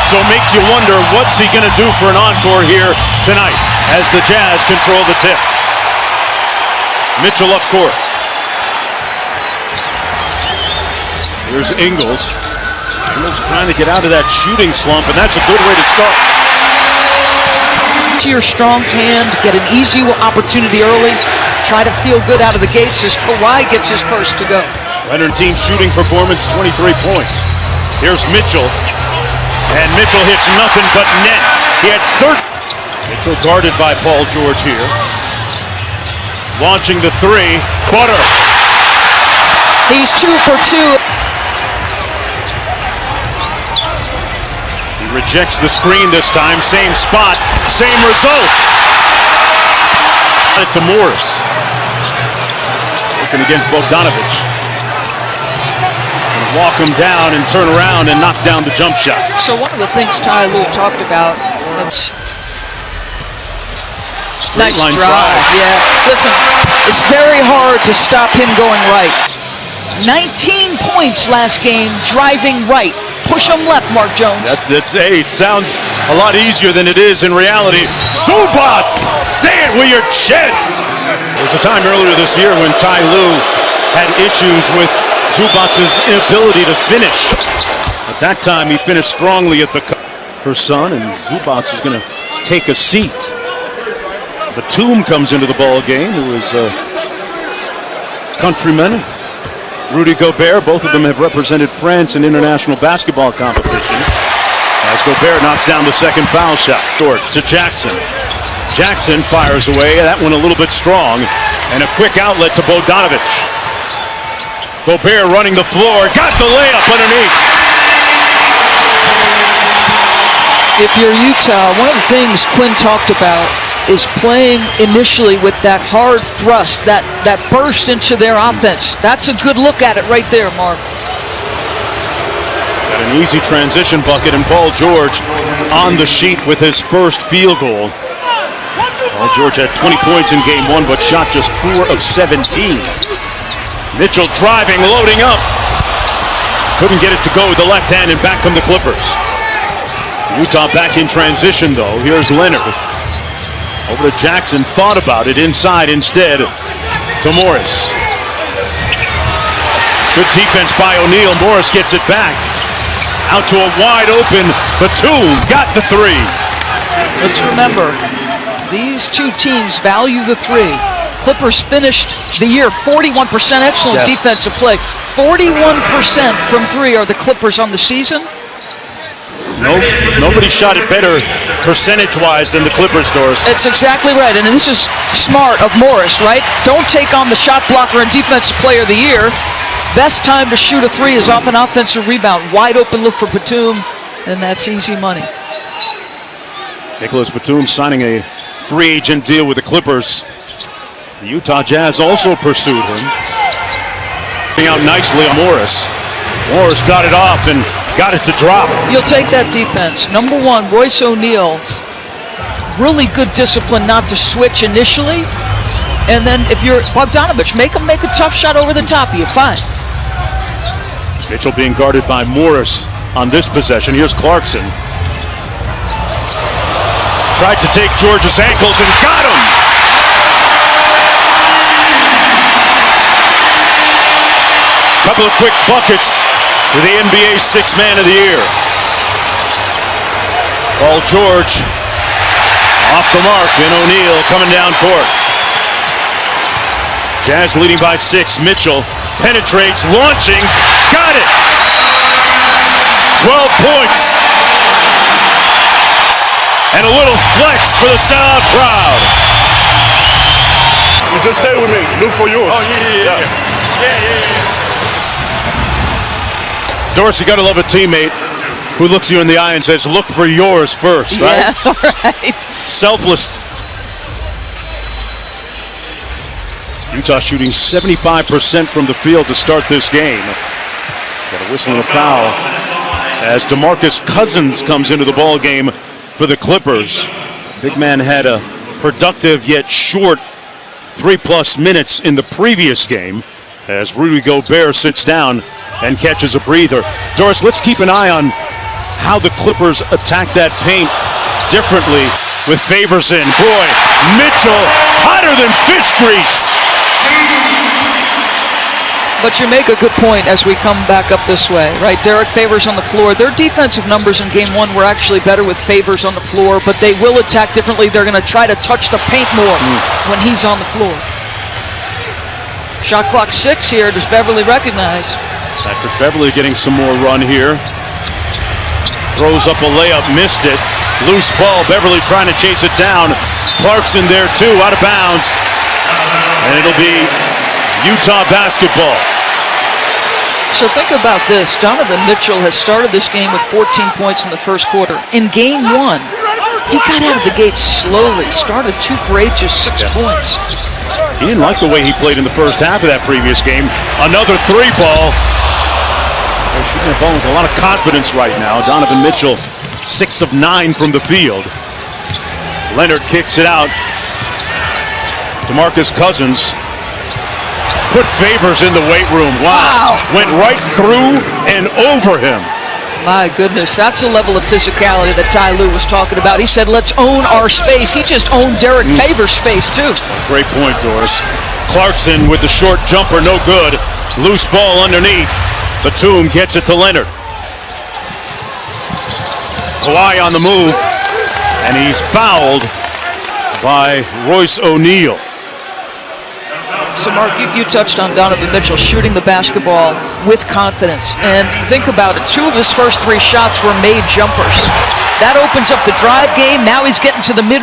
So it makes you wonder, what's he going to do for an encore here tonight as the Jazz control the tip. Mitchell up court. Here's Ingles. Ingles trying to get out of that shooting slump, and that's a good way to start. To your strong hand, get an easy opportunity early, try to feel good out of the gates as Kawhi gets his first to go. Leonard team shooting performance, 23 points. Here's Mitchell, and Mitchell hits nothing but net. He had 30. Mitchell guarded by Paul George here. Launching the three, Butter. He's 2 for 2. He rejects the screen this time, same spot, same result. To Morris. Working against Bogdanovic. Walk him down and turn around and knock down the jump shot. So one of the things Ty Lue talked about, it's nice drive. Yeah, listen, it's very hard to stop him going right. 19 points last game, driving right. Push him left, Mark Jones. It sounds a lot easier than it is in reality. Zubac, say it with your chest. There was a time earlier this year when Ty Lue had issues with Zubac's inability to finish. At that time, he finished strongly at the her son, and Zubac is going to take a seat. Batum comes into the ball game, who is a countryman. Rudy Gobert, both of them have represented France in international basketball competition. As Gobert knocks down the second foul shot. George to Jackson. Jackson fires away, that one a little bit strong, and a quick outlet to Bogdanovic. Gobert running the floor, got the layup underneath. If you're Utah, one of the things Quinn talked about is playing initially with that hard thrust, that burst into their offense. That's a good look at it right there, Mark. Got an easy transition bucket, and Paul George on the sheet with his first field goal. Paul George had 20 points in game one, but shot just 4 of 17. Mitchell driving, loading up. Couldn't get it to go with the left hand, and back come the Clippers. Utah back in transition, though. Here's Leonard. Over to Jackson, thought about it, inside instead to Morris. Good defense by O'Neal. Morris gets it back. Out to a wide open Batum, got the three. Let's remember, these two teams value the three. Clippers finished the year 41%, excellent defensive play. 41% from three are the Clippers on the season. Nobody shot it better percentage-wise than the Clippers, Doris. That's exactly right, and this is smart of Morris, right? Don't take on the shot blocker and defensive player of the year. Best time to shoot a three is off an offensive rebound. Wide open look for Batum, and that's easy money. Nicholas Batum signing a free agent deal with the Clippers. The Utah Jazz also pursued him. Getting out nicely on Morris. Morris got it off and got it to drop. You'll take that defense. Number one, Royce O'Neal. Really good discipline not to switch initially. And then if you're Bogdanovic, make him make a tough shot over the top of you. Fine. Mitchell being guarded by Morris on this possession. Here's Clarkson. Tried to take George's ankles and got him. Couple of quick buckets for the NBA Sixth Man of the Year. Paul George off the mark, and O'Neal coming down court. Jazz leading by 6. Mitchell penetrates, launching, got it. 12 points. And a little flex for the sellout crowd. You just stay with me. Look for yours. Oh, yeah. Doris, you gotta love a teammate who looks you in the eye and says, look for yours first, right? Yeah, right. Selfless. Utah shooting 75% from the field to start this game. Got a whistle and a foul as DeMarcus Cousins comes into the ball game for the Clippers. Big man had a productive yet short 3+ minutes in the previous game as Rudy Gobert sits down and catches a breather. Doris, let's keep an eye on how the Clippers attack that paint differently with Favors in. Boy, Mitchell hotter than fish grease. But you make a good point as we come back up this way, right? Derek Favors on the floor. Their defensive numbers in game one were actually better with Favors on the floor, but they will attack differently. They're going to try to touch the paint more when he's on the floor. Shot clock 6 here. Does Beverly recognize? Patrick Beverly getting some more run here. Throws up a layup, missed it. Loose ball, Beverly trying to chase it down. Clarkson there too, out of bounds. And it'll be Utah basketball. So think about this. Donovan Mitchell has started this game with 14 points in the first quarter. In game one, he got out of the gate slowly. Started 2 for 8, just 6 points. He didn't like the way he played in the first half of that previous game. Another 3 ball. They're shooting the ball with a lot of confidence right now. Donovan Mitchell, 6 of 9 from the field. Leonard kicks it out. DeMarcus Cousins put Favors in the weight room. Wow. Went right through and over him. My goodness, that's a level of physicality that Ty Lue was talking about. He said, let's own our space. He just owned Derek Favors' space, too. Great point, Doris. Clarkson with the short jumper, no good. Loose ball underneath. Batum gets it to Leonard. Kawhi on the move, and he's fouled by Royce O'Neal. So, Mark, you touched on Donovan Mitchell shooting the basketball with confidence. And think about it. 2 of his first 3 shots were made jumpers. That opens up the drive game. Now he's getting to the mid